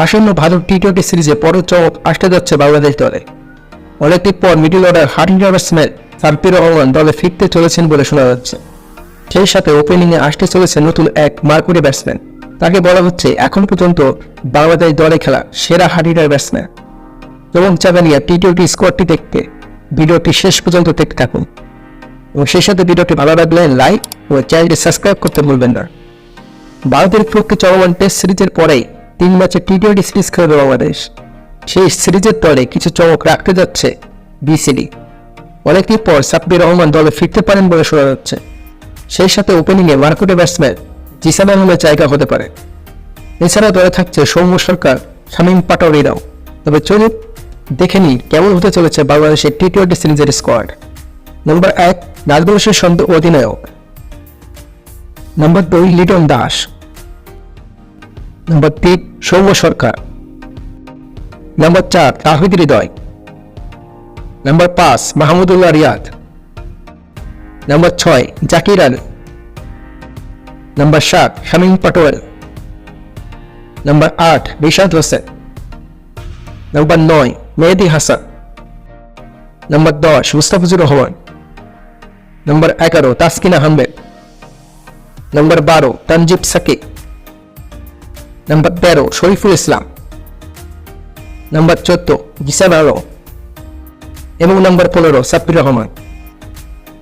আসন্ন ভারত টি-20 সিরিজে বড় চমক আসতে যাচ্ছে বাংলাদেশ দলে। অনেকদিন পর middle order herding batsman Sabbir Rahman দলে ফিরতে চলেছেন বলে শোনা যাচ্ছে। সেই সাথে ওপেনিংয়ে আসতে চলেছে নতুন এক মার্কুরি ব্যাটসম্যান। তাকে বলা হচ্ছে এখন পর্যন্ত বাংলাদেশ দলে খেলা সেরা হার্ডিং ব্যাটসম্যান। এবং চাগানিয়া টি-20 স্কোয়াডটি দেখতে ভিডিওটি শেষ পর্যন্ত দেখতে থাকুন এবং সেই সাথে ভিডিওটি ভালো লাগলে লাইক ও চ্যানেলটি সাবস্ক্রাইব করতে ভুলবেন না। ভারতের বিপক্ষে চলমান টেস্ট সিরিজের পরেই 3 ম্যাচে টি-20 সিরিজ খেলবে বাংলাদেশ। সেই সিরিজের দলে কিছু চমক রাখতে যাচ্ছে বিসিবি। অনেকদিন পর সাব্বির রহমান দলে ফিরতে পারেন বলে শোনা যাচ্ছে। সেই সাথে ওপেনিংয়ে মার্কুরি ব্যাটসম্যান জিসান আহমেদের জায়গা হতে পারে। এছাড়া দলে থাকছে সৌম্য সরকার, শামীম পাটোয়ারিরাও। তবে চলুন দেখে নিই কেমন হতে চলেছে বাংলাদেশের টি-20 সিরিজের স্কোয়াড। নম্বর 1 রাজবংশের অধিনায়ক। নম্বর 2 লিটন দাস। নম্বর 3 সৌম্য সরকার। নম্বর 4 তাহিদ হৃদয়। নম্বর 5 মাহমুদুল্লাহ রিয়াদ। নম্বর 6 জাকির আলী। নম্বর 7 শামীম পাটোয়ারি। নম্বর 8 রিশাদ হোসেন। নম্বর 9 মেহেদী হাসান। নম্বর 10 মুস্তাফিজুর রহমান। নম্বর 11 তাসকিন আহমেদ। নম্বর 12 তানজিব সাকিব। নম্বর 13 শরীফুল ইসলাম। নম্বর 14 জিসান আলম এবং নম্বর 15 সাব্বির রহমান।